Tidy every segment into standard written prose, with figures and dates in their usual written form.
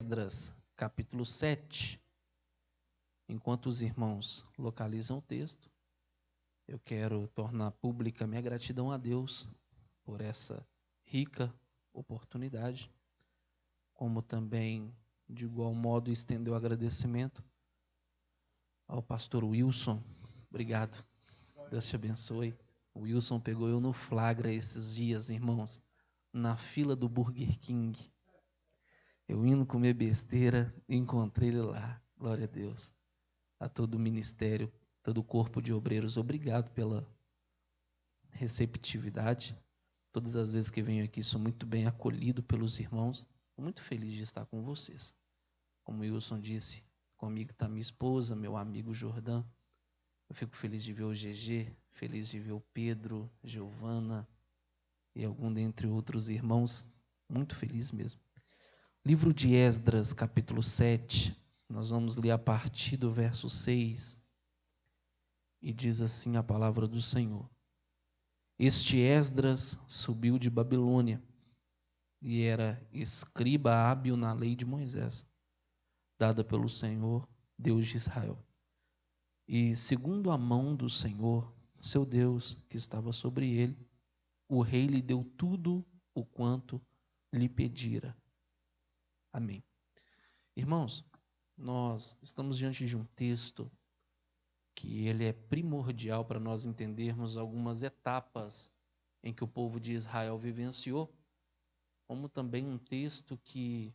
Esdras, capítulo 7. Enquanto os irmãos localizam o texto, eu quero tornar pública minha gratidão a Deus por essa rica oportunidade, como também, de igual modo, estender o agradecimento ao pastor Wilson. Obrigado, Deus te abençoe. O Wilson pegou eu no flagra esses dias, irmãos, na fila do Burger King. Eu indo comer besteira, encontrei ele lá. Glória a Deus. A todo o ministério, todo o corpo de obreiros, obrigado pela receptividade. Todas as vezes que venho aqui, sou muito bem acolhido pelos irmãos. Estou muito feliz de estar com vocês. Como o Wilson disse, comigo está minha esposa, meu amigo Jordão. Eu fico feliz de ver o GG, feliz de ver o Pedro, Giovana e algum dentre outros irmãos. Muito feliz mesmo. Livro de Esdras, capítulo 7, nós vamos ler a partir do verso 6, e diz assim a palavra do Senhor. Este Esdras subiu de Babilônia, e era escriba hábil na lei de Moisés, dada pelo Senhor, Deus de Israel. E segundo a mão do Senhor, seu Deus, que estava sobre ele, o rei lhe deu tudo o quanto lhe pedira. Amém. Irmãos, nós estamos diante de um texto que ele é primordial para nós entendermos algumas etapas em que o povo de Israel vivenciou, como também um texto que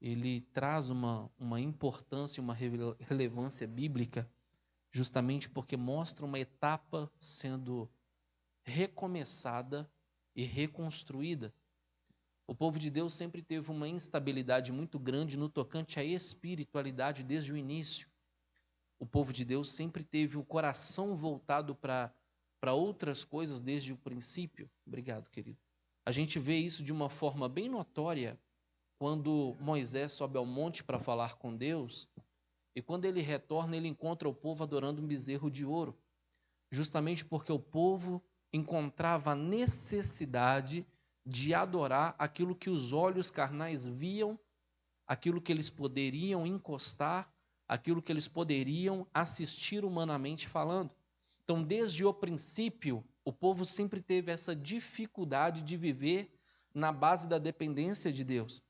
ele traz uma importância, uma relevância bíblica, justamente porque mostra uma etapa sendo recomeçada e reconstruída. O povo de Deus sempre teve uma instabilidade muito grande no tocante à espiritualidade desde o início. O povo de Deus sempre teve o coração voltado para outras coisas desde o princípio. Obrigado, querido. A gente vê isso de uma forma bem notória quando Moisés sobe ao monte para falar com Deus, e quando ele retorna, ele encontra o povo adorando um bezerro de ouro, justamente porque o povo encontrava a necessidade de adorar aquilo que os olhos carnais viam, aquilo que eles poderiam encostar, aquilo que eles poderiam assistir humanamente falando. Então, desde o princípio, o povo sempre teve essa dificuldade de viver na base da dependência de Deus.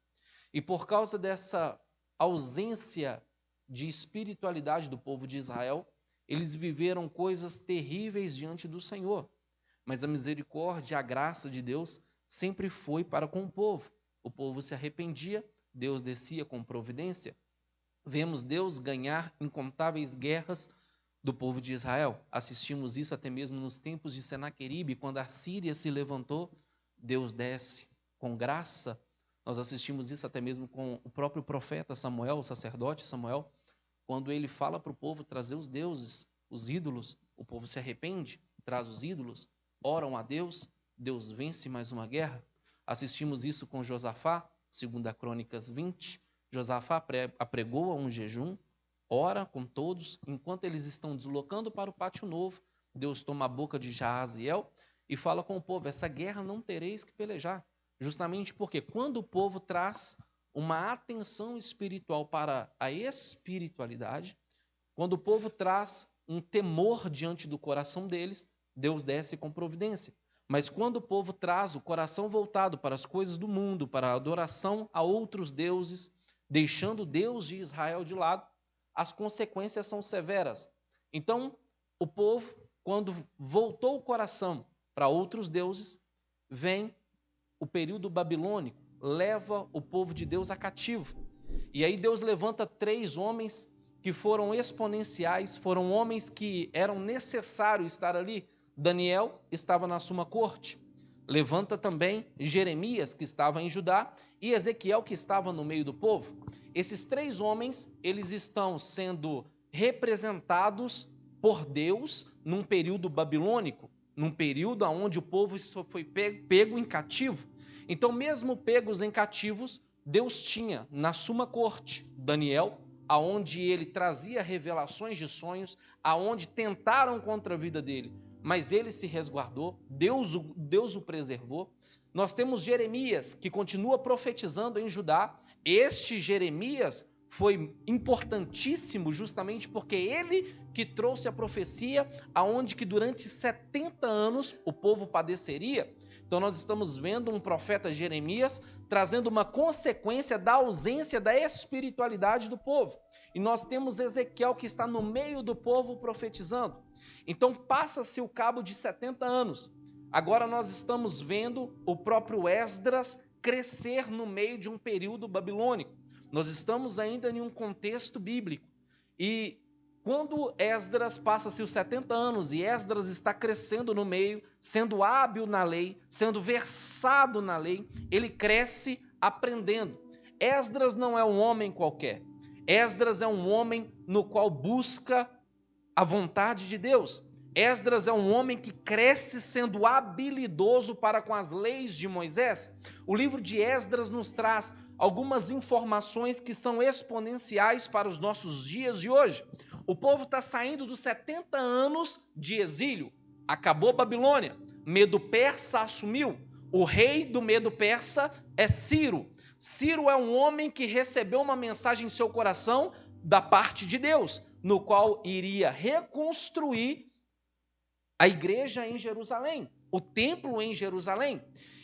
E por causa dessa ausência de espiritualidade do povo de Israel, eles viveram coisas terríveis diante do Senhor. Mas a misericórdia, a graça de Deus sempre foi para com o povo. O povo se arrependia, Deus descia com providência. Vemos Deus ganhar incontáveis guerras do povo de Israel. Assistimos isso até mesmo nos tempos de Senaqueribe, quando a Síria se levantou, Deus desce com graça. Nós assistimos isso até mesmo com o próprio profeta Samuel, o sacerdote Samuel, quando ele fala para o povo trazer os deuses, os ídolos, o povo se arrepende, traz os ídolos, oram a Deus, Deus vence mais uma guerra. Assistimos isso com Josafá, 2 Crônicas 20. Josafá apregoa um jejum, ora com todos, enquanto eles estão deslocando para o pátio novo, Deus toma a boca de Jaaziel e fala com o povo, essa guerra não tereis que pelejar. Justamente porque quando o povo traz uma atenção espiritual para a espiritualidade, quando o povo traz um temor diante do coração deles, Deus desce com providência. Mas quando o povo traz o coração voltado para as coisas do mundo, para a adoração a outros deuses, deixando Deus de Israel de lado, as consequências são severas. Então, o povo, quando voltou o coração para outros deuses, vem o período babilônico, leva o povo de Deus a cativo. E aí Deus levanta 3 homens que foram exponenciais, foram homens que eram necessários estar ali. Daniel estava na suma corte. Levanta também Jeremias, que estava em Judá, e Ezequiel, que estava no meio do povo. Esses 3 homens, eles estão sendo representados por Deus num período babilônico, num período onde o povo foi pego em cativo. Então, mesmo pegos em cativos, Deus tinha na suma corte Daniel, aonde ele trazia revelações de sonhos, aonde tentaram contra a vida dele, mas ele se resguardou, Deus o preservou. Nós temos Jeremias, que continua profetizando em Judá, Este Jeremias foi importantíssimo justamente porque ele que trouxe a profecia aonde que durante 70 anos o povo padeceria. Então nós estamos vendo um profeta Jeremias trazendo uma consequência da ausência da espiritualidade do povo. E nós temos Ezequiel que está no meio do povo profetizando. Então passa-se o cabo de 70 anos. Agora nós estamos vendo o próprio Esdras crescer no meio de um período babilônico. Nós estamos ainda em um contexto bíblico. E quando Esdras passa-se os 70 anos e Esdras está crescendo no meio, sendo hábil na lei, sendo versado na lei, ele cresce aprendendo. Esdras não é um homem qualquer. Esdras é um homem no qual busca a vontade de Deus. Esdras é um homem que cresce sendo habilidoso para com as leis de Moisés. O livro de Esdras nos traz algumas informações que são exponenciais para os nossos dias de hoje. O povo está saindo dos 70 anos de exílio. Acabou Babilônia. Medo persa assumiu. O rei do Medo persa é Ciro. Ciro é um homem que recebeu uma mensagem em seu coração da parte de Deus, no qual iria reconstruir a igreja em Jerusalém, o templo em Jerusalém.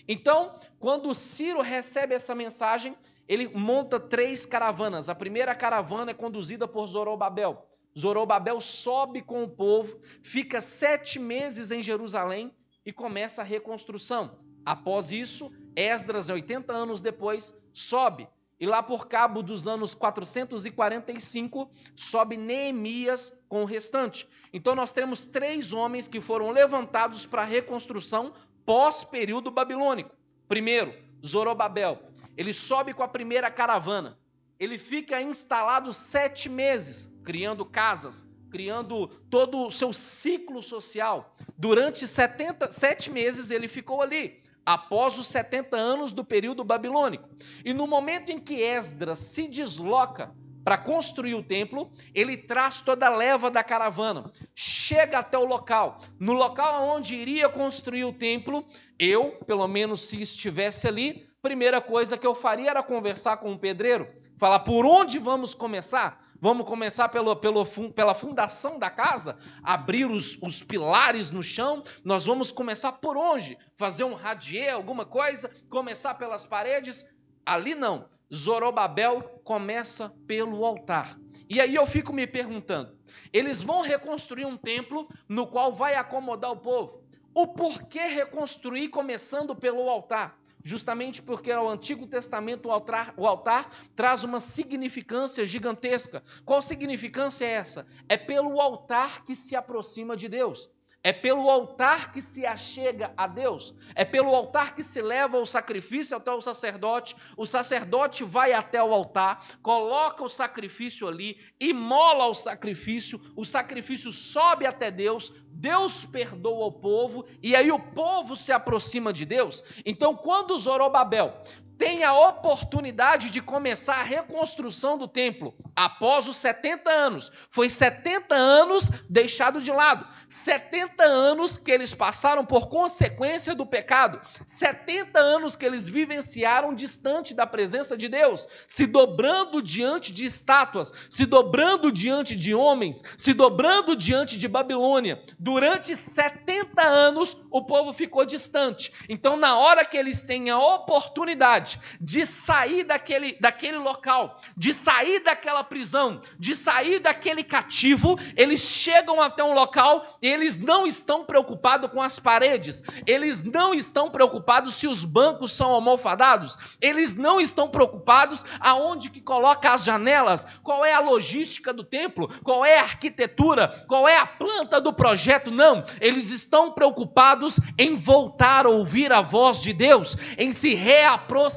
Então, quando Ciro recebe essa mensagem, ele monta 3 caravanas. A primeira caravana é conduzida por Zorobabel. Zorobabel sobe com o povo, fica 7 meses em Jerusalém e começa a reconstrução. Após isso, Esdras, 80 anos depois, sobe. E lá por cabo dos anos 445, sobe Neemias com o restante. Então nós temos 3 homens que foram levantados para a reconstrução pós-período babilônico. Primeiro, Zorobabel. Ele sobe com a primeira caravana. Ele fica instalado 7 meses, criando casas, criando todo o seu ciclo social. Durante 7 meses ele ficou ali, após os 70 anos do período babilônico. E no momento em que Esdras se desloca para construir o templo, ele traz toda a leva da caravana, chega até o local. No local onde iria construir o templo, eu, pelo menos se estivesse ali, primeira coisa que eu faria era conversar com o pedreiro, falar por onde vamos começar? Vamos começar pela fundação da casa, abrir os pilares no chão, nós vamos começar por onde? Fazer um radier, alguma coisa, começar pelas paredes? Ali não, Zorobabel começa pelo altar. E aí eu fico me perguntando, eles vão reconstruir um templo no qual vai acomodar o povo. O porquê reconstruir começando pelo altar? Justamente porque ao Antigo Testamento o altar traz uma significância gigantesca. Qual significância é essa? É pelo altar que se aproxima de Deus. É pelo altar que se achega a Deus. É pelo altar que se leva o sacrifício até o sacerdote vai até o altar, coloca o sacrifício ali, imola o sacrifício sobe até Deus, Deus perdoa o povo, e aí o povo se aproxima de Deus. Então, quando Zorobabel tem a oportunidade de começar a reconstrução do templo, após os 70 anos, foi 70 anos deixado de lado, 70 anos que eles passaram por consequência do pecado, 70 anos que eles vivenciaram distante da presença de Deus, se dobrando diante de estátuas, se dobrando diante de homens, se dobrando diante de Babilônia. Durante 70 anos o povo ficou distante. Então, na hora que eles têm a oportunidade de sair daquele local, de sair daquela prisão, de sair daquele cativo, eles chegam até um local e eles não estão preocupados com as paredes, eles não estão preocupados se os bancos são almofadados, eles não estão preocupados aonde que coloca as janelas, qual é a logística do templo, qual é a arquitetura, qual é a planta do projeto. Não, eles estão preocupados em voltar a ouvir a voz de Deus, em se reaproximar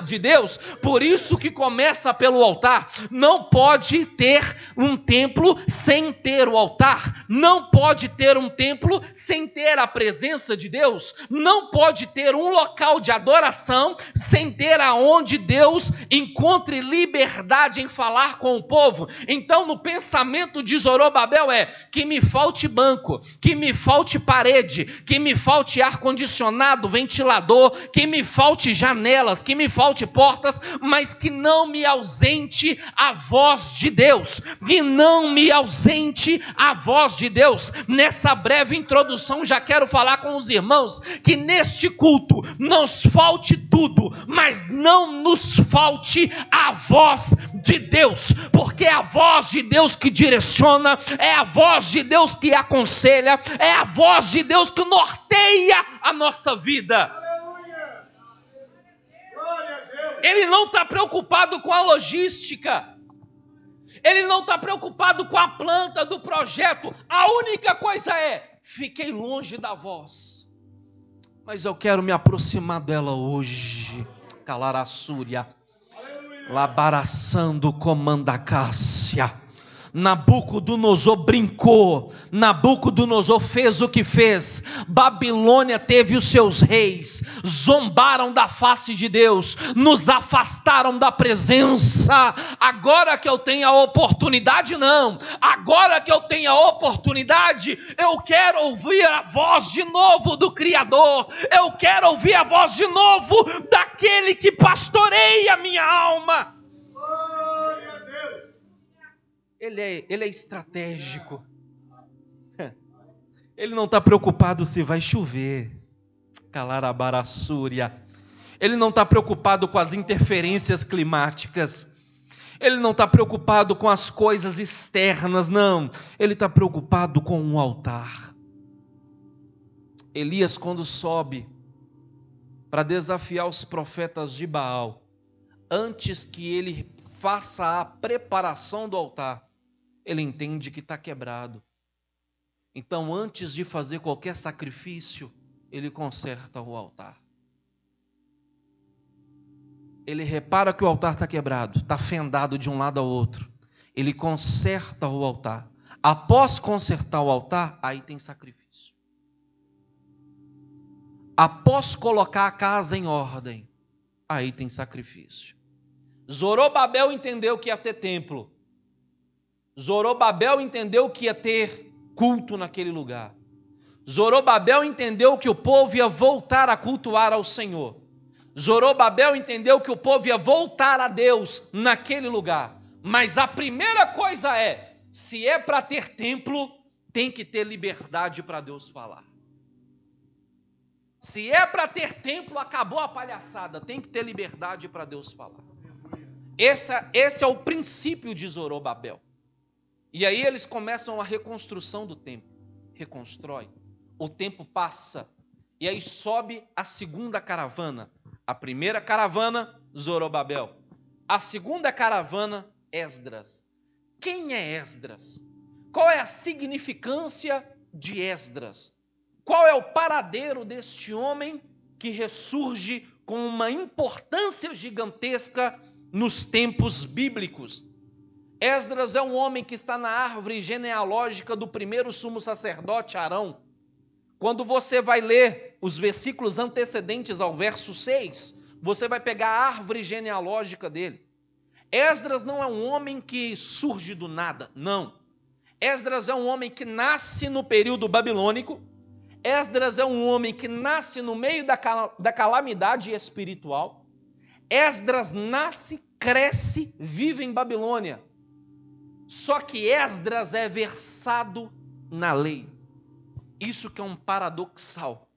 de Deus. Por isso que começa pelo altar. Não pode ter um templo sem ter o altar. Não pode ter um templo sem ter a presença de Deus. Não pode ter um local de adoração sem ter aonde Deus encontre liberdade em falar com o povo. Então, no pensamento de Zorobabel que me falte banco, quadro, que me falte parede, que me falte ar-condicionado, ventilador, que me falte janelas, que me falte portas, mas que não me ausente a voz de Deus, que não me ausente a voz de Deus. Nessa breve introdução já quero falar com os irmãos que neste culto nos falte tudo, mas não nos falte a voz de Deus, porque é a voz de Deus que direciona, é a voz de Deus que aconselha, é a voz de Deus que norteia a nossa vida. Ele não está preocupado com a logística, ele não está preocupado com a planta do projeto. A única coisa é: fiquei longe da voz, mas eu quero me aproximar dela hoje. Calarassúria, labaraçando comandacácia. Nabucodonosor brincou, Nabucodonosor fez o que fez. Babilônia teve os seus reis, zombaram da face de Deus, nos afastaram da presença. Agora que eu tenho a oportunidade, não, agora que eu tenho a oportunidade, eu quero ouvir a voz de novo do Criador, eu quero ouvir a voz de novo daquele que pastoreia a minha alma. Ele é estratégico. Ele não está preocupado se vai chover. Calarabarasúria. Ele não está preocupado com as interferências climáticas. Ele não está preocupado com as coisas externas, não. Ele está preocupado com um altar. Elias, quando sobe para desafiar os profetas de Baal, antes que ele faça a preparação do altar, ele entende que está quebrado. Então, antes de fazer qualquer sacrifício, ele conserta o altar. Ele repara que o altar está quebrado, está fendado de um lado ao outro. Ele conserta o altar. Após consertar o altar, aí tem sacrifício. Após colocar a casa em ordem, aí tem sacrifício. Zorobabel entendeu que ia ter templo. Zorobabel entendeu que ia ter culto naquele lugar. Zorobabel entendeu que o povo ia voltar a cultuar ao Senhor. Zorobabel entendeu que o povo ia voltar a Deus naquele lugar. Mas a primeira coisa é: se é para ter templo, tem que ter liberdade para Deus falar. Se é para ter templo, acabou a palhaçada, tem que ter liberdade para Deus falar. Esse é o princípio de Zorobabel. E aí eles começam a reconstrução do templo. Reconstrói. O tempo passa. E aí sobe a segunda caravana. A primeira caravana, Zorobabel. A segunda caravana, Esdras. Quem é Esdras? Qual é a significância de Esdras? Qual é o paradeiro deste homem que ressurge com uma importância gigantesca nos tempos bíblicos? Esdras é um homem que está na árvore genealógica do primeiro sumo sacerdote Arão. Quando você vai ler os versículos antecedentes ao verso 6, você vai pegar a árvore genealógica dele. Esdras não é um homem que surge do nada, não. Esdras é um homem que nasce no período babilônico. Esdras é um homem que nasce no meio da calamidade espiritual. Esdras nasce, cresce, vive em Babilônia. Só que Esdras é versado na lei. Isso que é um paradoxal.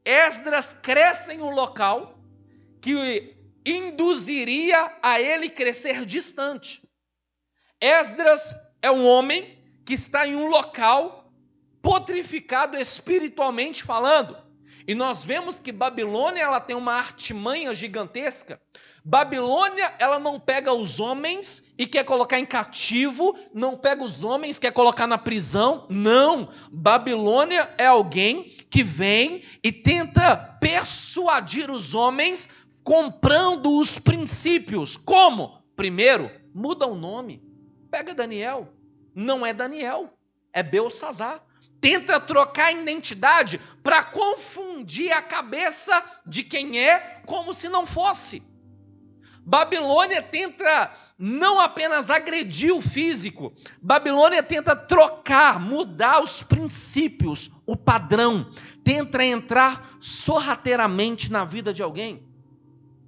Esdras cresce em um local que induziria a ele crescer distante. Esdras é um homem que está em um local putrificado espiritualmente falando. E nós vemos que Babilônia ela tem uma artimanha gigantesca. Babilônia, ela não pega os homens e quer colocar em cativo, não pega os homens e quer colocar na prisão, não. Babilônia é alguém que vem e tenta persuadir os homens comprando os princípios. Como? Primeiro, muda o nome. Pega Daniel, não é Daniel, é Belsassar. Tenta trocar a identidade para confundir a cabeça de quem é como se não fosse. Babilônia tenta não apenas agredir o físico, Babilônia tenta trocar, mudar os princípios, o padrão, tenta entrar sorrateiramente na vida de alguém.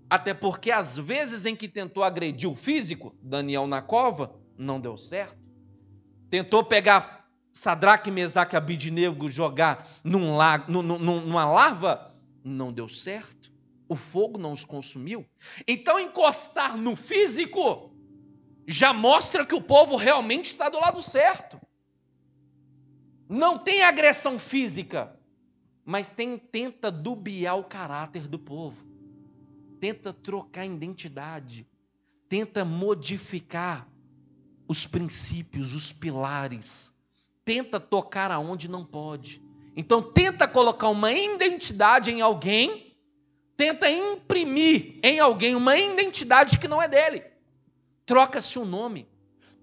Até porque as vezes em que tentou agredir o físico, Daniel na cova, não deu certo. Tentou pegar Sadraque, Mesaque e Abidnego, jogar numa lava, não deu certo. O fogo não os consumiu. Então encostar no físico já mostra que o povo realmente está do lado certo. Não tem agressão física, mas tenta dubiar o caráter do povo. Tenta trocar a identidade. Tenta modificar os princípios, os pilares. Tenta tocar aonde não pode. Então tenta colocar uma identidade em alguém, tenta imprimir em alguém uma identidade que não é dele. Troca-se o nome,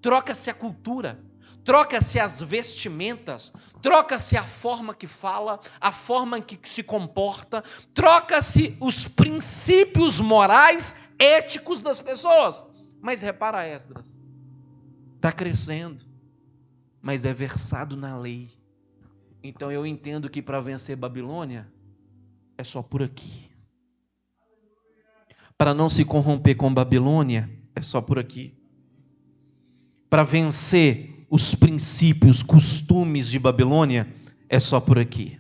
troca-se a cultura, troca-se as vestimentas, troca-se a forma que fala, a forma que se comporta, troca-se os princípios morais, éticos das pessoas. Mas repara, Esdras, está crescendo, mas é versado na lei. Então eu entendo que para vencer Babilônia é só por aqui. Para não se corromper com Babilônia é só por aqui. Para vencer os princípios, costumes de Babilônia é só por aqui.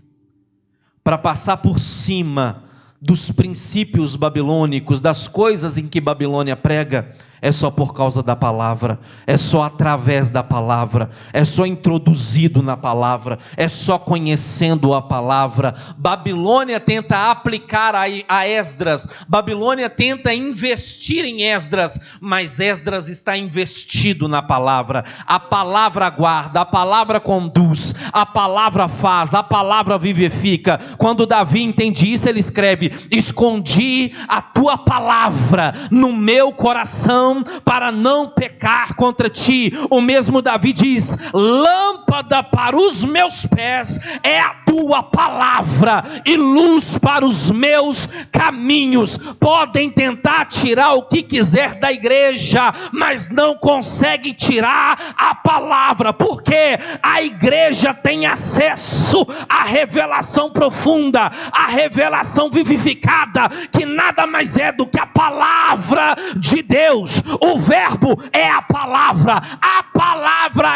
Para passar por cima dos princípios babilônicos, das coisas em que Babilônia prega, é só por causa da palavra, é só através da palavra, é só introduzido na palavra, é só conhecendo a palavra. Babilônia tenta aplicar a Esdras, Babilônia tenta investir em Esdras, mas Esdras está investido na palavra. A palavra guarda, a palavra conduz, a palavra faz, a palavra vivifica. Quando Davi entende isso, ele escreve: escondi a tua palavra no meu coração para não pecar contra ti. O mesmo Davi diz: lâmpada para os meus pés é a tua palavra e luz para os meus caminhos. Podem tentar tirar o que quiser da igreja, mas não conseguem tirar a palavra, porque a igreja tem acesso à revelação profunda, à revelação vivificada, que nada mais é do que a palavra de Deus. O verbo é a palavra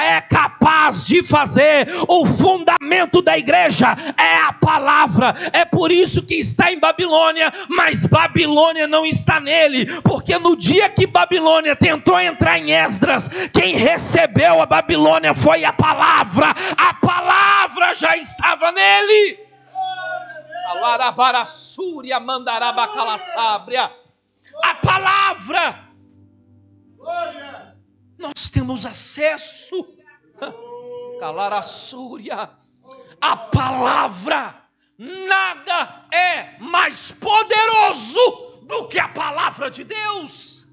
é capaz de fazer. O fundamento da igreja é a palavra. É por isso que está em Babilônia, mas Babilônia não está nele, porque no dia que Babilônia tentou entrar em Esdras, quem recebeu a Babilônia foi a palavra já estava nele. A palavra, nós temos acesso. A palavra, nada é mais poderoso do que a palavra de Deus.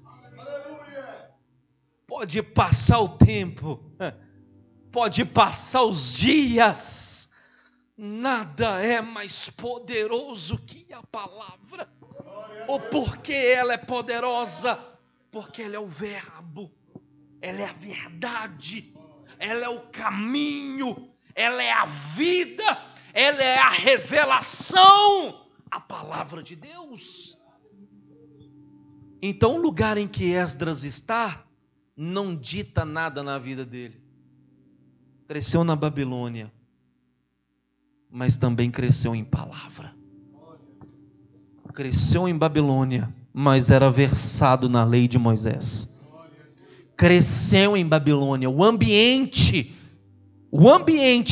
Pode passar o tempo, pode passar os dias, nada é mais poderoso que a palavra. Ou porque ela é poderosa? Porque ela é o verbo, ela é a verdade, ela é o caminho, ela é a vida, ela é a revelação, a palavra de Deus. Então o lugar em que Esdras está não dita nada na vida dele. Cresceu na Babilônia, mas também cresceu em palavra. Cresceu em Babilônia, mas era versado na lei de Moisés. Cresceu em Babilônia, o ambiente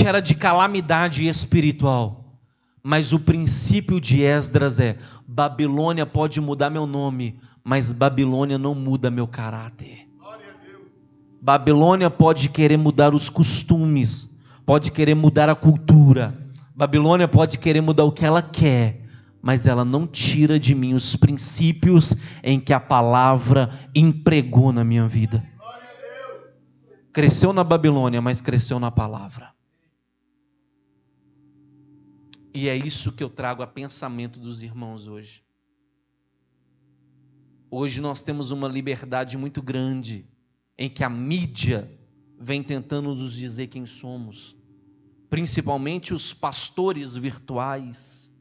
era de calamidade espiritual, mas o princípio de Esdras é: Babilônia pode mudar meu nome, mas Babilônia não muda meu caráter. Babilônia pode querer mudar os costumes, pode querer mudar a cultura, Babilônia pode querer mudar o que ela quer, mas ela não tira de mim os princípios em que a palavra empregou na minha vida. Cresceu na Babilônia, mas cresceu na palavra. E é isso que eu trago a pensamento dos irmãos hoje. Hoje nós temos uma liberdade muito grande em que a mídia vem tentando nos dizer quem somos. Principalmente os pastores virtuais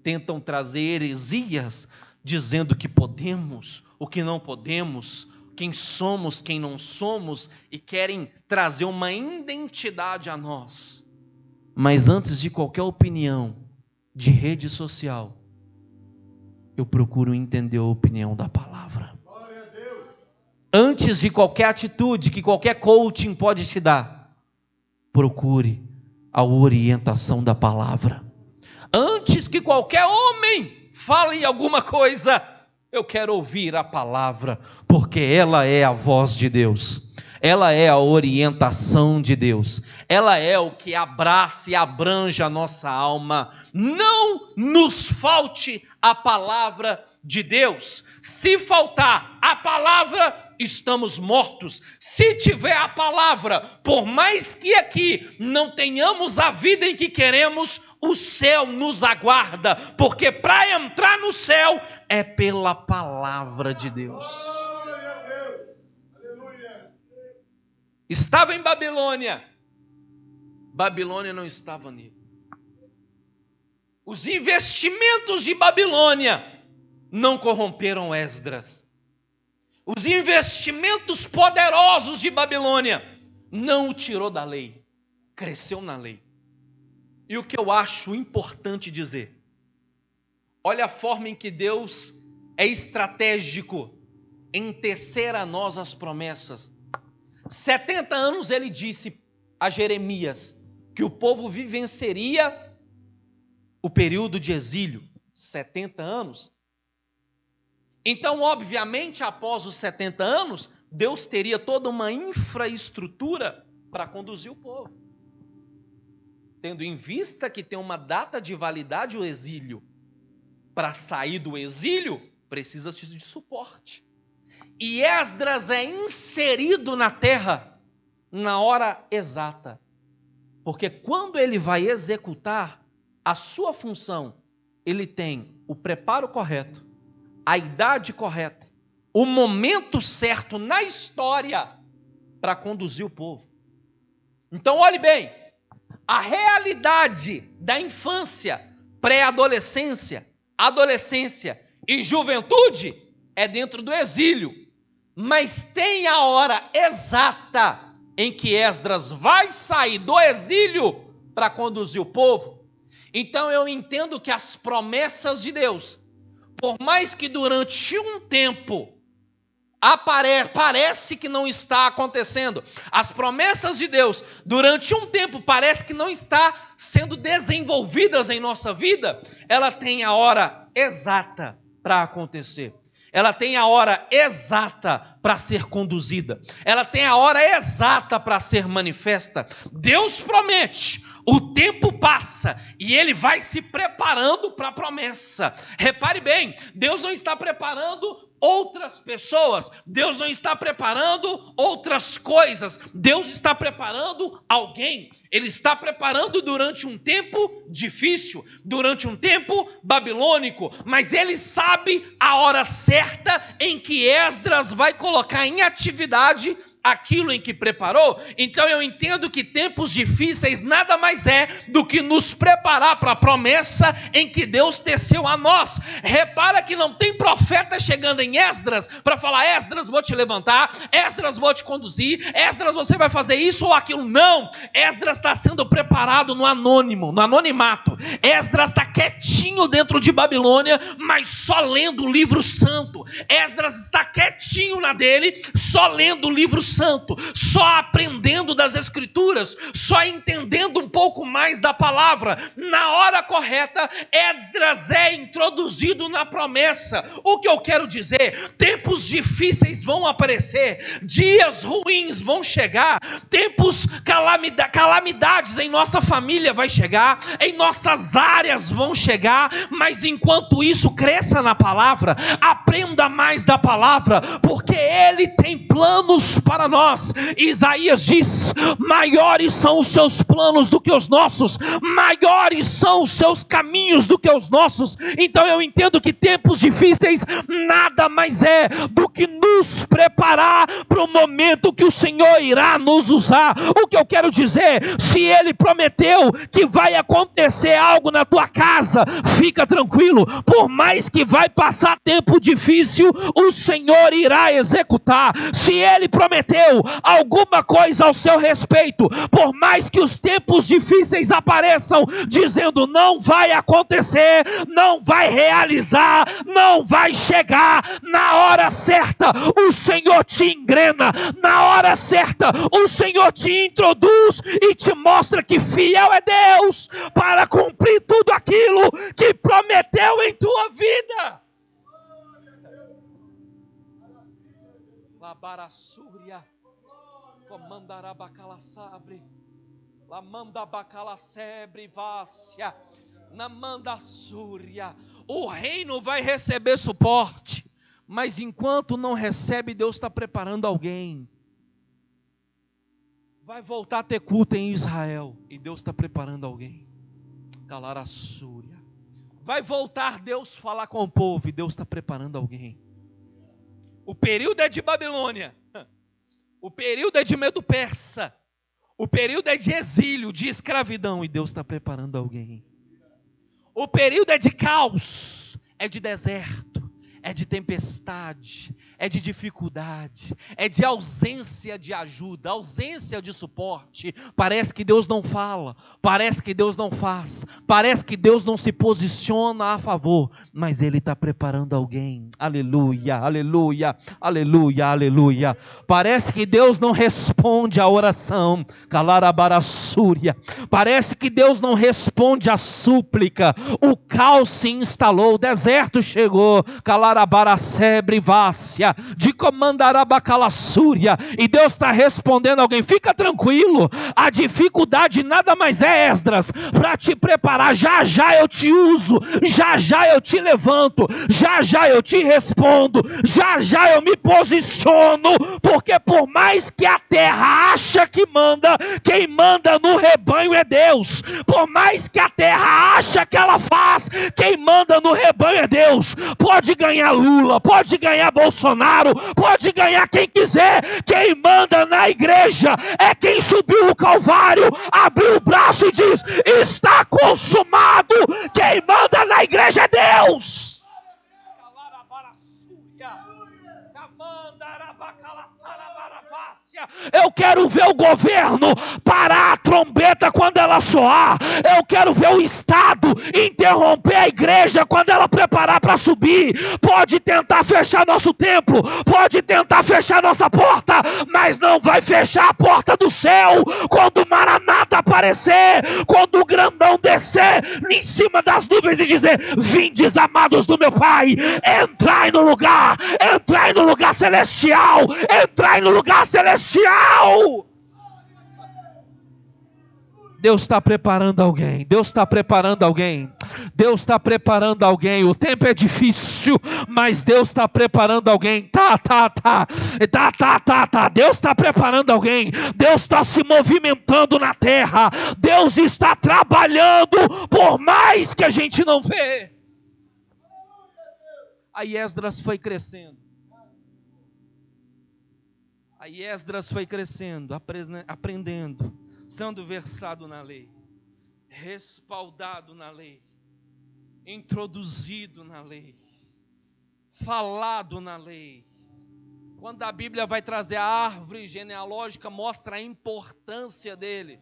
tentam trazer heresias dizendo que podemos, o que não podemos, quem somos, quem não somos, e querem trazer uma identidade a nós. Mas antes de qualquer opinião de rede social, eu procuro entender a opinião da palavra. Antes de qualquer atitude que qualquer coaching pode te dar, procure a orientação da palavra. Antes que qualquer homem fale alguma coisa, eu quero ouvir a palavra, porque ela é a voz de Deus, ela é a orientação de Deus, ela é o que abraça e abrange a nossa alma. Não nos falte a palavra de Deus. Se faltar a palavra, estamos mortos. Se tiver a palavra, por mais que aqui não tenhamos a vida em que queremos, o céu nos aguarda, porque para entrar no céu é pela palavra de Deus. Estava em Babilônia, Babilônia não estava nele. Os investimentos de Babilônia não corromperam Esdras. Os investimentos poderosos de Babilônia não o tirou da lei, cresceu na lei. E o que eu acho importante dizer, olha a forma em que Deus é estratégico em tecer a nós as promessas. 70 anos ele disse a Jeremias que o povo vivenciaria o período de exílio, 70 anos. Então, obviamente, após os 70 anos, Deus teria toda uma infraestrutura para conduzir o povo. Tendo em vista que tem uma data de validade o exílio. Para sair do exílio, precisa-se de suporte. E Esdras é inserido na terra na hora exata. Porque quando ele vai executar a sua função, ele tem o preparo correto, a idade correta, o momento certo na história para conduzir o povo. Então olhe bem, a realidade da infância, pré-adolescência, adolescência e juventude é dentro do exílio, mas tem a hora exata em que Esdras vai sair do exílio para conduzir o povo. Então eu entendo que as promessas de Deus, por mais que durante um tempo parece que não está acontecendo, as promessas de Deus durante um tempo parece que não está sendo desenvolvidas em nossa vida, ela tem a hora exata para acontecer. Ela tem a hora exata para ser conduzida. Ela tem a hora exata para ser manifesta. Deus promete, o tempo passa e ele vai se preparando para a promessa. Repare bem, Deus não está preparando outras pessoas, Deus não está preparando outras coisas, Deus está preparando alguém. Ele está preparando durante um tempo difícil, durante um tempo babilônico, mas ele sabe a hora certa em que Esdras vai colocar em atividade aquilo em que preparou. Então eu entendo que tempos difíceis nada mais é do que nos preparar para a promessa em que Deus teceu a nós. Repara que não tem profeta chegando em Esdras para falar: Esdras, vou te levantar, Esdras, vou te conduzir, Esdras, você vai fazer isso ou aquilo. Não, Esdras está sendo preparado no anônimo, no anonimato. Esdras está quietinho dentro de Babilônia, mas só lendo o livro santo. Esdras está quietinho na dele, só lendo o livro santo, só aprendendo das escrituras, só entendendo um pouco mais da palavra. Na hora correta, Esdras é introduzido na promessa. O que eu quero dizer? Tempos difíceis vão aparecer, dias ruins vão chegar, tempos, calamidades em nossa família vai chegar, em nossas áreas vão chegar, mas enquanto isso, cresça na palavra, aprenda mais da palavra, porque Ele tem planos para para nós. Isaías diz: maiores são os seus planos do que os nossos, maiores são os seus caminhos do que os nossos. Então eu entendo que tempos difíceis nada mais é do que nos preparar para o momento que o Senhor irá nos usar. O que eu quero dizer, se Ele prometeu que vai acontecer algo na tua casa, fica tranquilo, por mais que vai passar tempo difícil, o Senhor irá executar. Se Ele prometeu alguma coisa ao seu respeito, por mais que os tempos difíceis apareçam, dizendo não vai acontecer, não vai realizar, não vai chegar, na hora certa o Senhor te engrena, na hora certa o Senhor te introduz e te mostra que fiel é Deus para cumprir tudo aquilo que prometeu em tua vida. Labarassúria, comandará bacalasabre, lamanda bacalasebre vácia, namanda súria. O reino vai receber suporte, mas enquanto não recebe, Deus está preparando alguém. Vai voltar a ter culto em Israel, e Deus está preparando alguém. Calarassúria. Vai voltar Deus falar com o povo, e Deus está preparando alguém. O período é de Babilônia, o período é de Medo Persa, o período é de exílio, de escravidão, e Deus está preparando alguém. O período é de caos, é de deserto, é de tempestade, é de dificuldade, é de ausência de ajuda, ausência de suporte. Parece que Deus não fala, parece que Deus não faz, parece que Deus não se posiciona a favor, mas Ele está preparando alguém. Aleluia, aleluia, aleluia, aleluia. Parece que Deus não responde a oração, calarabarasúria. Parece que Deus não responde a súplica. O caos se instalou, o deserto chegou, calarabarassebre vácia, de comandarabacalassúria, e Deus está respondendo a alguém. Fica tranquilo, a dificuldade nada mais é, Esdras, para te preparar. Já já eu te uso, já já eu te levanto, já já eu te respondo, já já eu me posiciono, porque por mais que a terra acha que manda, quem manda no rebanho é Deus. Por mais que a terra acha que ela faz, quem manda no rebanho é Deus. Pode ganhar Lula, pode ganhar Bolsonaro, pode ganhar quem quiser, quem manda na igreja é quem subiu o Calvário, abriu o braço e diz: está consumado. Quem manda na igreja é Deus. Eu quero ver o governo parar a trombeta quando ela soar. Eu quero ver o Estado interromper a igreja quando ela preparar para subir. Pode tentar fechar nosso templo, pode tentar fechar nossa porta, mas não vai fechar a porta do céu. Quando o Maranata aparecer, quando o grandão descer em cima das nuvens e dizer: vindes amados do meu Pai, entrai no lugar celestial, entrai no lugar celestial. Deus está preparando alguém, Deus está preparando alguém, Deus está preparando alguém. O tempo é difícil, mas Deus está preparando alguém. Deus está preparando alguém. Deus está se movimentando na terra. Deus está trabalhando, por mais que a gente não vê. Aí Esdras foi crescendo. Aí Esdras foi crescendo, aprendendo, sendo versado na lei, respaldado na lei, introduzido na lei, falado na lei. Quando a Bíblia vai trazer a árvore genealógica, mostra a importância dele,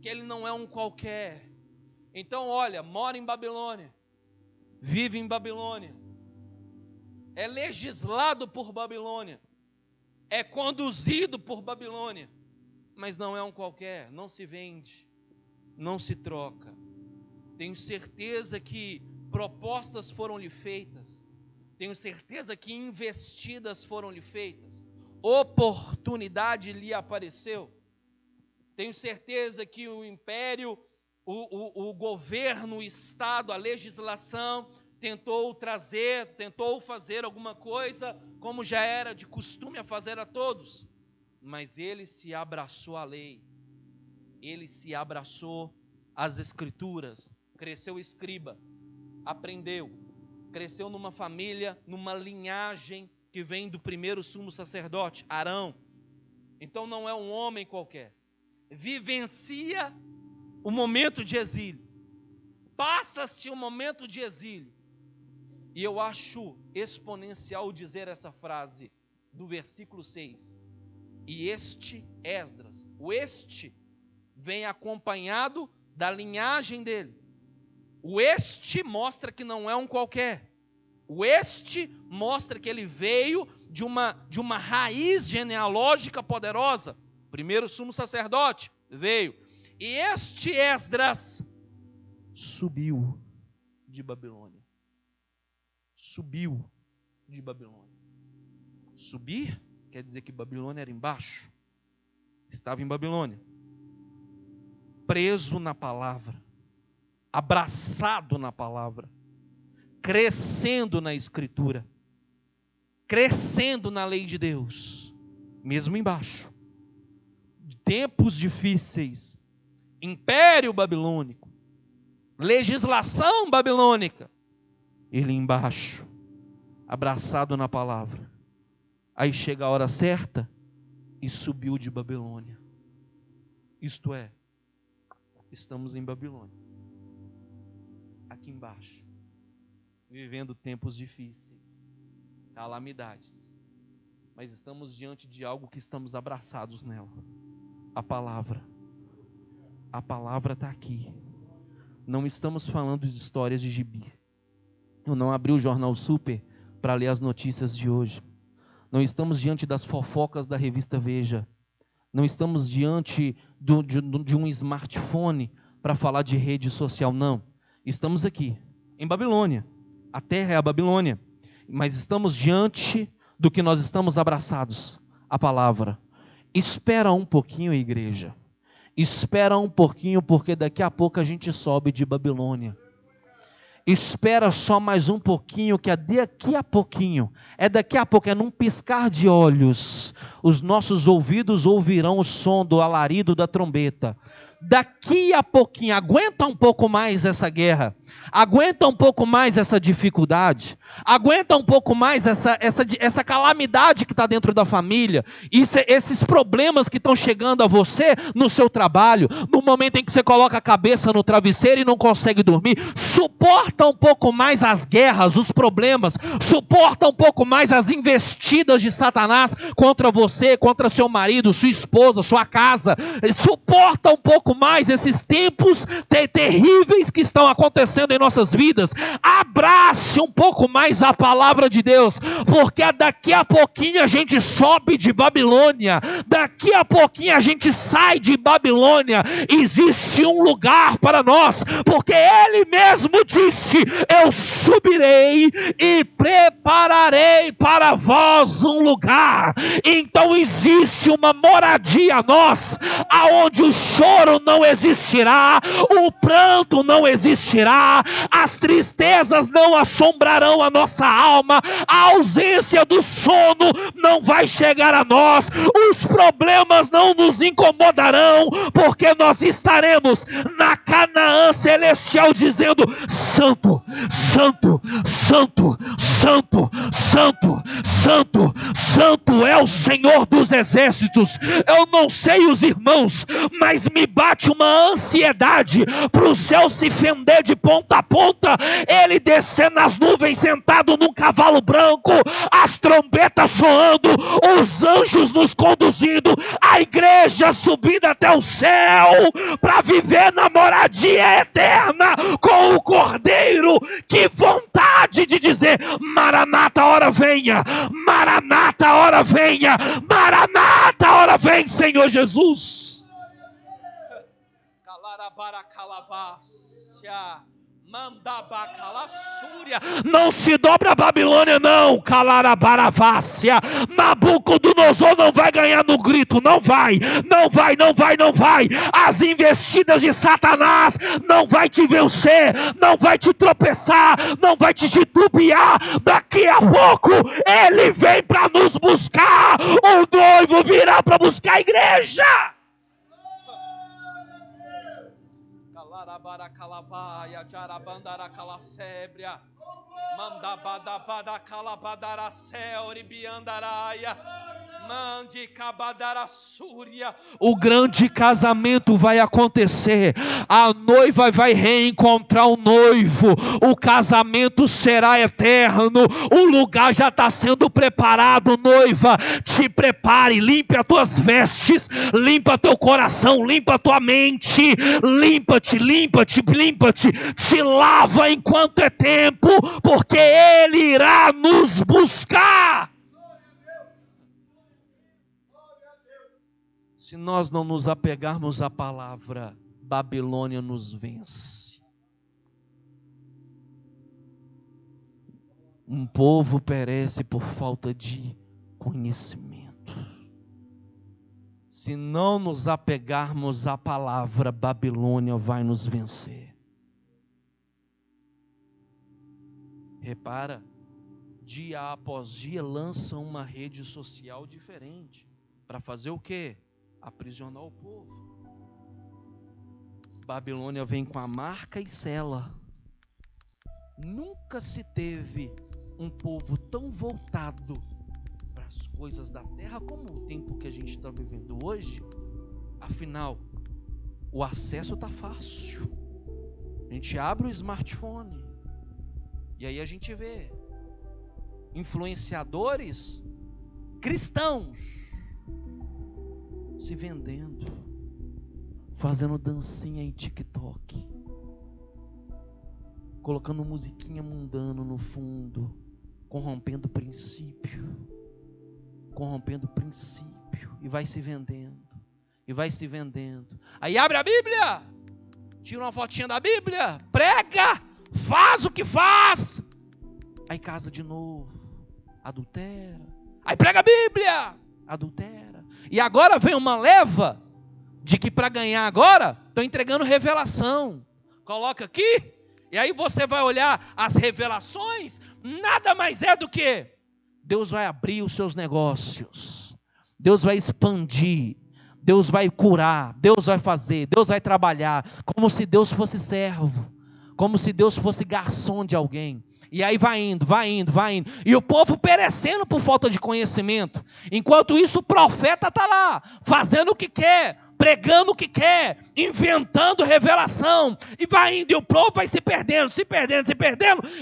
que ele não é um qualquer. Então olha, mora em Babilônia, vive em Babilônia, é legislado por Babilônia, é conduzido por Babilônia, mas não é um qualquer, não se vende, não se troca. Tenho certeza que propostas foram lhe feitas, tenho certeza que investidas foram lhe feitas, oportunidade lhe apareceu. Tenho certeza que o império, o governo, o Estado, a legislação tentou fazer alguma coisa, como já era de costume a fazer a todos. mas ele se abraçou à lei, ele se abraçou às escrituras, cresceu escriba, aprendeu, cresceu numa família, numa linhagem que vem do primeiro sumo sacerdote, Arão. Então não é um homem qualquer, vivencia o momento de exílio, passa-se o momento de exílio, e eu acho exponencial dizer essa frase do versículo 6, e este Esdras, o este vem acompanhado da linhagem dele, o este mostra que não é um qualquer, o este mostra que ele veio de uma raiz genealógica poderosa, primeiro sumo sacerdote veio, e este Esdras subiu de Babilônia. Subiu de Babilônia. Subir quer dizer que Babilônia era embaixo. Estava em Babilônia. Preso na palavra. Abraçado na palavra. Crescendo na escritura. Crescendo na lei de Deus. Mesmo embaixo. Tempos difíceis. Império babilônico. Legislação babilônica. Ele embaixo, abraçado na palavra. Aí chega a hora certa e subiu de Babilônia. Isto é, estamos em Babilônia, aqui embaixo, vivendo tempos difíceis, calamidades, mas estamos diante de algo que estamos abraçados nela, a palavra está aqui. Não estamos falando de histórias de gibi. Eu não abri o jornal Super para ler as notícias de hoje. Não estamos diante das fofocas da revista Veja. Não estamos diante de um smartphone para falar de rede social, não. Estamos aqui, em Babilônia. A terra é a Babilônia. Mas estamos diante do que nós estamos abraçados, a palavra. Espera um pouquinho, igreja. Espera um pouquinho, porque daqui a pouco a gente sobe de Babilônia. Espera só mais um pouquinho, que é daqui a pouquinho, é num piscar de olhos, os nossos ouvidos ouvirão o som do alarido da trombeta. Daqui a pouquinho, aguenta um pouco mais essa guerra, aguenta um pouco mais essa dificuldade, aguenta um pouco mais essa calamidade que está dentro da família, esses problemas que estão chegando a você no seu trabalho, no momento em que você coloca a cabeça no travesseiro e não consegue dormir. Suporta um pouco mais as guerras, os problemas, suporta um pouco mais as investidas de Satanás contra você, contra seu marido, sua esposa, sua casa. Suporta um pouco mais esses tempos terríveis que estão acontecendo em nossas vidas. Abrace um pouco mais a palavra de Deus, porque daqui a pouquinho a gente sobe de Babilônia, daqui a pouquinho a gente sai de Babilônia. Existe um lugar para nós, porque Ele mesmo disse: eu subirei e prepararei para vós um lugar. Então existe uma moradia a nós, aonde o choro não existirá, o pranto não existirá, as tristezas não assombrarão a nossa alma, a ausência do sono não vai chegar a nós, os problemas não nos incomodarão, porque nós estaremos na Canaã celestial dizendo: Santo, Santo, Santo, Santo, Santo, Santo, Santo é o Senhor dos exércitos. Eu não sei os irmãos, mas me bate uma ansiedade para o céu se fender de ponta a ponta, Ele descer nas nuvens sentado num cavalo branco, as trombetas soando, os anjos nos conduzindo, a igreja subindo até o céu para viver na moradia eterna com o Cordeiro. Que vontade de dizer: Maranata, hora venha, Maranata, hora venha, Maranata, hora vem, Senhor Jesus. Não se dobra a Babilônia, não. Calarabarácia. Nabucodonosor não vai ganhar no grito. Não vai, não vai, não vai, não vai. As investidas de Satanás não vai te vencer, não vai te tropeçar, não vai te titubear. Daqui a pouco ele vem para nos buscar. O noivo virá para buscar a igreja. O grande casamento vai acontecer. A noiva vai reencontrar o noivo. O casamento será eterno. O lugar já está sendo preparado. Noiva, te prepare, limpe as tuas vestes, limpa teu coração, limpa tua mente, limpa-te, limpa-te, limpa-te, te lava enquanto é tempo, porque Ele irá nos buscar. Se nós não nos apegarmos à palavra, Babilônia nos vence. Um povo perece por falta de conhecimento. Se não nos apegarmos à palavra, Babilônia vai nos vencer. Repara, dia após dia lançam uma rede social diferente. Para fazer o quê? Aprisionar o povo. Babilônia vem com a marca e sela. Nunca se teve um povo tão voltado para as coisas da terra como o tempo que a gente está vivendo hoje. Afinal, o acesso está fácil. A gente abre o smartphone e aí a gente vê influenciadores cristãos se vendendo, fazendo dancinha em TikTok, colocando musiquinha mundana no fundo, corrompendo princípio, e vai se vendendo, Aí abre a Bíblia, tira uma fotinha da Bíblia, prega, faz o que faz, aí casa de novo, adultera, aí prega a Bíblia, adultera. E agora vem uma leva de que para ganhar agora, estão entregando revelação. Coloca aqui, e aí você vai olhar as revelações, nada mais é do que Deus vai abrir os seus negócios, Deus vai expandir, Deus vai curar, Deus vai fazer, Deus vai trabalhar, como se Deus fosse servo, como se Deus fosse garçom de alguém. E aí vai indo, e o povo perecendo por falta de conhecimento. Enquanto isso o profeta está lá, fazendo o que quer, pregando o que quer, inventando revelação, e vai indo, e o povo vai se perdendo,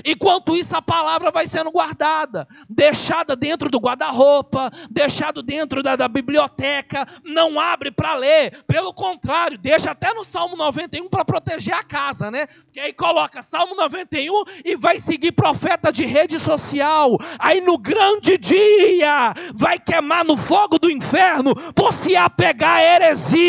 enquanto isso a palavra vai sendo guardada, deixada dentro do guarda-roupa, deixado dentro da biblioteca, não abre para ler, pelo contrário, deixa até no Salmo 91 para proteger a casa, né? Porque aí coloca Salmo 91 e vai seguir profeta de rede social, aí no grande dia, vai queimar no fogo do inferno, por se apegar à heresia.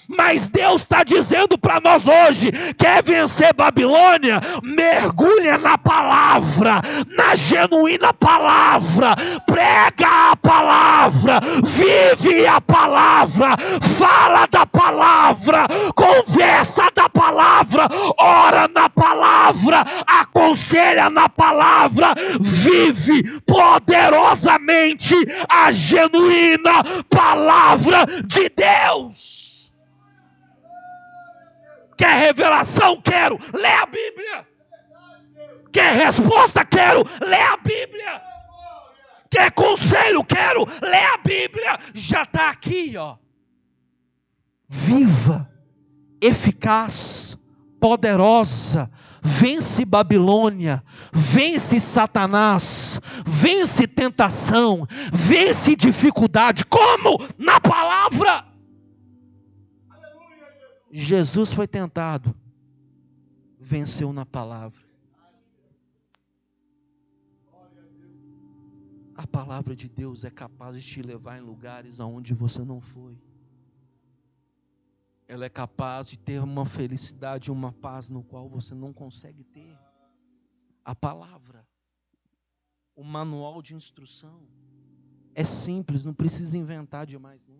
Mas Deus está dizendo para nós hoje: quer vencer Babilônia? Mergulha na palavra, na genuína palavra, prega a palavra, vive a palavra, fala da palavra, conversa da palavra, ora na palavra, aconselha na palavra, vive poderosamente a genuína palavra de Deus. Quer revelação? Quero. Lê a Bíblia. Quer resposta? Quero. Lê a Bíblia. Quer conselho? Quero. Lê a Bíblia. Já está aqui, ó. Viva, eficaz, poderosa. Vence Babilônia, vence Satanás, vence tentação, vence dificuldade. Como? Na palavra. Jesus foi tentado, venceu na palavra. A palavra de Deus é capaz de te levar em lugares aonde você não foi. ela é capaz de ter uma felicidade, uma paz no qual você não consegue ter. A palavra, o manual de instrução, é simples, não precisa inventar demais não.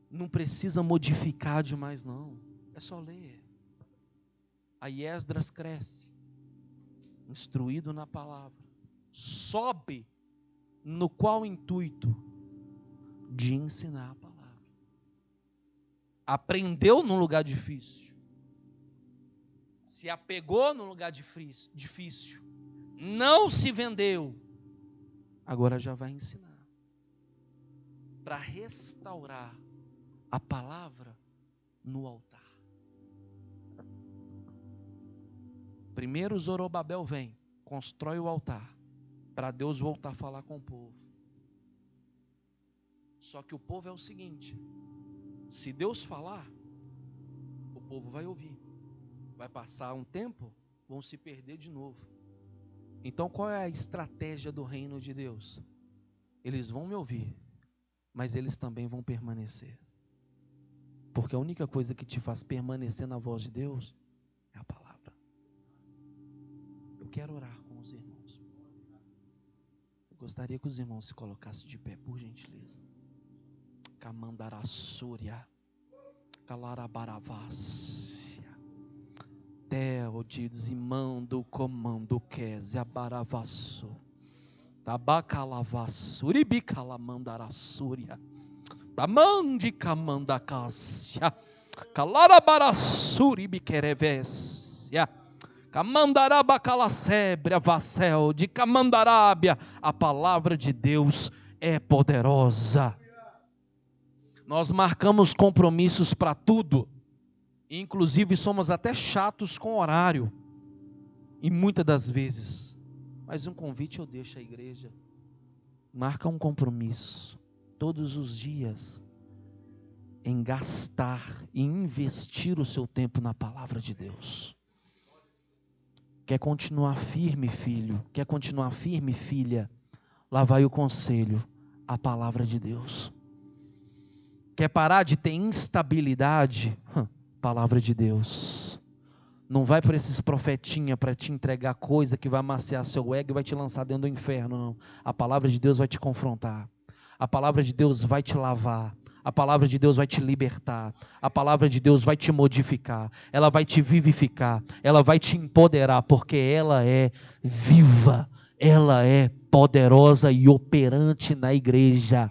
Não precisa modificar demais não. É só ler. Aí Esdras cresce, instruído na palavra, sobe no qual intuito? De ensinar a palavra. Aprendeu num lugar difícil, se apegou num lugar difícil, não se vendeu, agora já vai ensinar, para restaurar a palavra no altar. Primeiro Zorobabel vem, constrói o altar, para Deus voltar a falar com o povo. Só que o povo é o seguinte: se Deus falar, o povo vai ouvir. Vai passar um tempo, vão se perder de novo. Então qual é a estratégia do reino de Deus? Eles vão me ouvir, mas eles também vão permanecer. Porque a única coisa que te faz permanecer na voz de Deus é a palavra. Eu quero orar com os irmãos. Eu gostaria que os irmãos se colocassem de pé, por gentileza. Kamandarassúria, Calarabaravássia, Teo de dizimando comando queze abaravasso, Tabacalavassúria, Ibicalamandarasúria, Tamandi Camandacássia, Calarabarasúria, Ibiquerevésia, Camandarabacalacébria, Vassel, de Camandarábia. A palavra de Deus é poderosa. Nós marcamos compromissos para tudo, inclusive somos até chatos com horário, e muitas das vezes, mas um convite eu deixo à igreja: marca um compromisso, todos os dias, em gastar e investir o seu tempo na palavra de Deus. Quer continuar firme, filho? Quer continuar firme, filha? Lá vai o conselho, a palavra de Deus. Quer parar de ter instabilidade? Palavra de Deus. Não vai para esses profetinhas para te entregar coisa que vai amaciar seu ego e vai te lançar dentro do inferno, não. A palavra de Deus vai te confrontar. A palavra de Deus vai te lavar. A palavra de Deus vai te libertar. A palavra de Deus vai te modificar. Ela vai te vivificar. Ela vai te empoderar, porque ela é viva. Ela é poderosa e operante na igreja.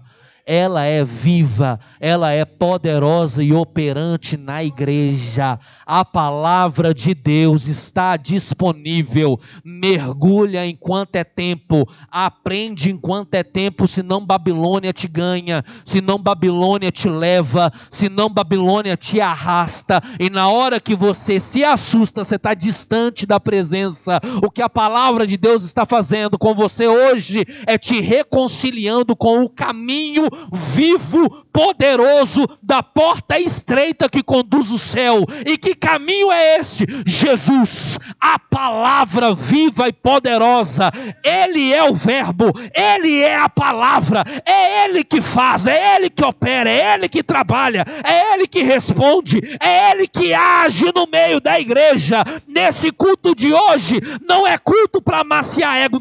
Ela é viva, ela é poderosa e operante na igreja. A palavra de Deus está disponível. Mergulha enquanto é tempo, aprende enquanto é tempo, senão Babilônia te ganha, senão Babilônia te leva, senão Babilônia te arrasta, e na hora que você se assusta, você está distante da presença. O que a palavra de Deus está fazendo com você hoje é te reconciliando com o caminho vivo, poderoso, da porta estreita que conduz o céu. E que caminho é esse? Jesus, a palavra viva e poderosa. Ele é o verbo, ele é a palavra, é ele que faz, é ele que opera, é ele que trabalha, é ele que responde, é ele que age no meio da igreja. Nesse culto de hoje, não é culto para amaciar ego,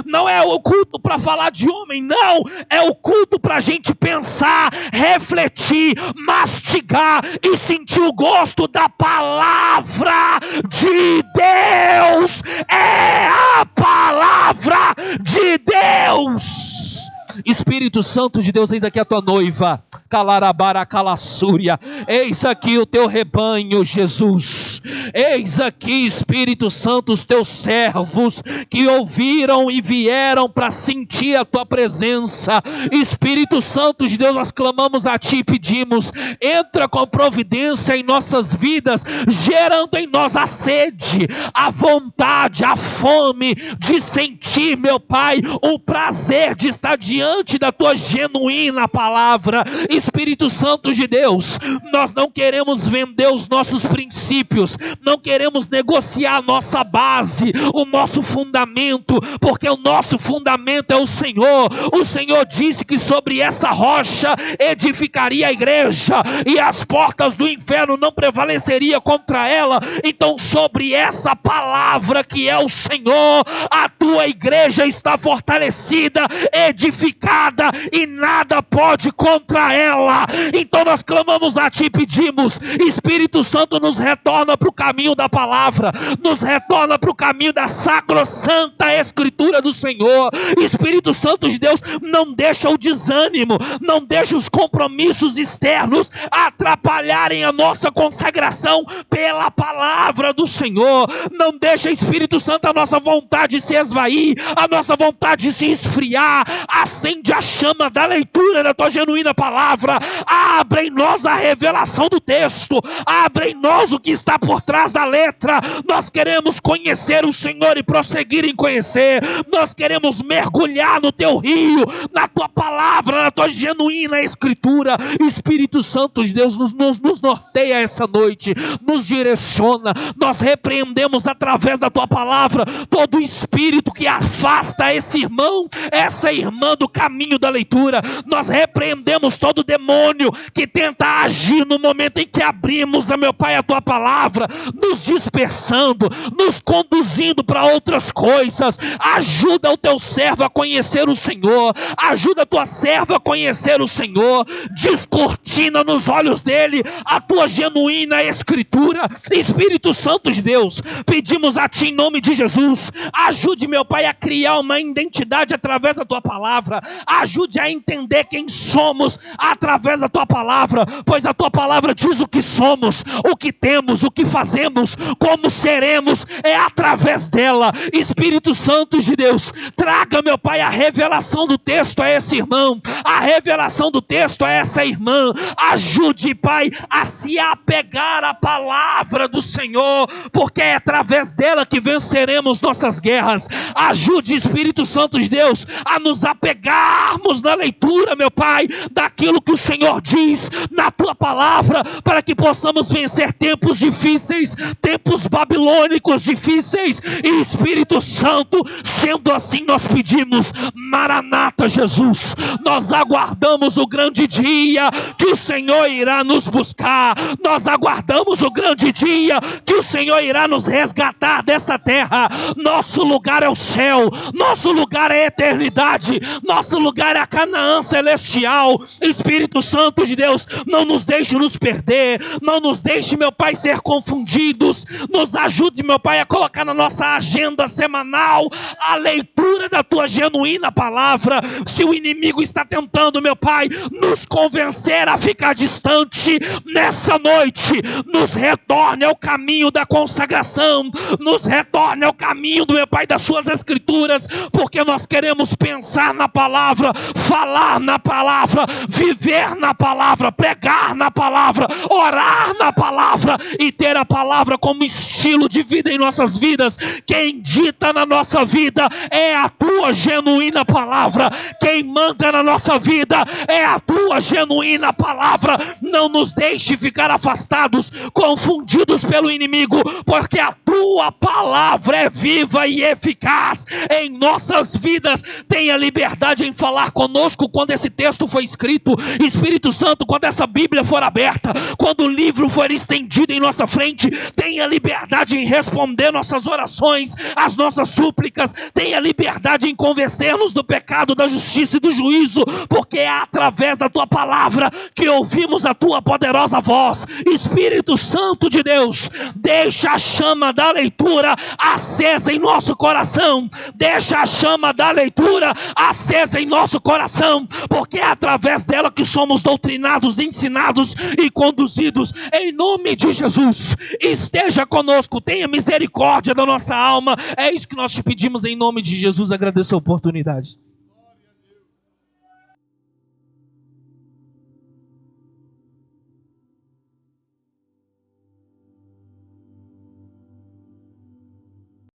não é o culto para falar de homem, não, é o culto para a gente pensar, refletir, mastigar e sentir o gosto da palavra de Deus. É a palavra de Deus. Espírito Santo de Deus, eis aqui a tua noiva, Calarabara Calassúria, eis aqui o teu rebanho, Jesus, eis aqui, Espírito Santo, os teus servos que ouviram e vieram para sentir a tua presença. Espírito Santo de Deus, nós clamamos a ti e pedimos: entra com providência em nossas vidas, gerando em nós a sede, a vontade, a fome de sentir sentir, meu Pai, o prazer de estar diante da tua genuína palavra. Espírito Santo de Deus, nós não queremos vender os nossos princípios, não queremos negociar a nossa base, o nosso fundamento, porque o nosso fundamento é o Senhor. O Senhor disse que sobre essa rocha edificaria a igreja e as portas do inferno não prevaleceriam contra ela. Então, sobre essa palavra que é o Senhor, a tua igreja está fortalecida, edificada, e nada pode contra ela. Então nós clamamos a ti e pedimos: Espírito Santo, nos retorna para o caminho da palavra, nos retorna para o caminho da sacrossanta Escritura do Senhor. Espírito Santo de Deus, não deixa o desânimo, não deixa os compromissos externos atrapalharem a nossa consagração pela palavra do Senhor. Não deixa, Espírito Santo, a nossa vontade se esvair, a nossa vontade se esfriar. Acende a chama da leitura da tua genuína palavra. Abre em nós a revelação do texto, abre em nós o que está por trás da letra. Nós queremos conhecer o Senhor e prosseguir em conhecer. Nós queremos mergulhar no teu rio, na tua palavra, na tua genuína Escritura. Espírito Santo de Deus, nos norteia essa noite, nos direciona. Nós repreendemos através da tua palavra todo espírito que afasta esse irmão, essa irmã do caminho da leitura. Nós repreendemos todo demônio que tenta agir no momento em que abrimos, meu Pai, a tua palavra, nos dispersando, nos conduzindo para outras coisas. Ajuda o teu servo a conhecer o Senhor, ajuda a tua serva a conhecer o Senhor. Descortina nos olhos dele a tua genuína Escritura. Espírito Santo de Deus, pedimos a ti em nome de Jesus, ajude, meu Pai, a criar uma identidade através da tua palavra. Ajude a entender quem somos através da tua palavra, pois a tua palavra diz o que somos, o que temos, o que fazemos, como seremos, é através dela. Espírito Santo de Deus, traga, meu Pai, a revelação do texto a esse irmão, a revelação do texto a essa irmã. Ajude, Pai, a se apegar à palavra do Senhor, porque é através dela que venceremos nossas guerras. Ajude, Espírito Santo de Deus, a nos apegarmos na leitura, meu Pai, daquilo que o Senhor diz na tua palavra, para que possamos vencer tempos difíceis, tempos babilônicos difíceis. E Espírito Santo, sendo assim, nós pedimos: Maranata, Jesus. Nós aguardamos o grande dia que o Senhor irá nos buscar. Nós aguardamos o grande dia que o Senhor irá nos resgatar dessa terra. Nosso lugar é o céu, nosso lugar é a eternidade, nosso lugar é a Canaã celestial. Espírito Santo de Deus, não nos deixe nos perder, não nos deixe, meu Pai, ser confundidos. Nos ajude, meu Pai, a colocar na nossa agenda semanal a leitura da tua genuína palavra. Se o inimigo está tentando, meu Pai, nos convencer a ficar distante, nessa noite nos retorne ao caminho da consagração, nos retorne ao caminho do, meu Pai, das suas Escrituras, porque nós queremos pensar na palavra, falar na palavra, viver na palavra, pregar na palavra, orar na palavra e ter a palavra como estilo de vida em nossas vidas. Quem dita na nossa vida é a tua genuína palavra, quem manda na nossa vida é a tua genuína palavra. Não nos deixe ficar afastados, confundidos pelo inimigo, porque a tua palavra é viva e eficaz em nossas vidas. Tenha liberdade em falar conosco quando esse texto foi escrito. Espírito Santo, quando essa Bíblia for aberta, quando o livro for estendido em nossa frente, tenha liberdade em responder nossas orações, as nossas súplicas. Tenha liberdade em convencer-nos do pecado, da justiça e do juízo, porque é através da tua palavra que ouvimos a tua poderosa voz. Espírito Santo de Deus, deixa a chama da leitura acesa em nosso coração, deixa a chama da leitura acesa em nosso coração, porque é através dela que somos doutrinados, ensinados e conduzidos. Em nome de Jesus, esteja conosco, tenha misericórdia da nossa alma. É isso que nós te pedimos em nome de Jesus. Agradeço a oportunidade.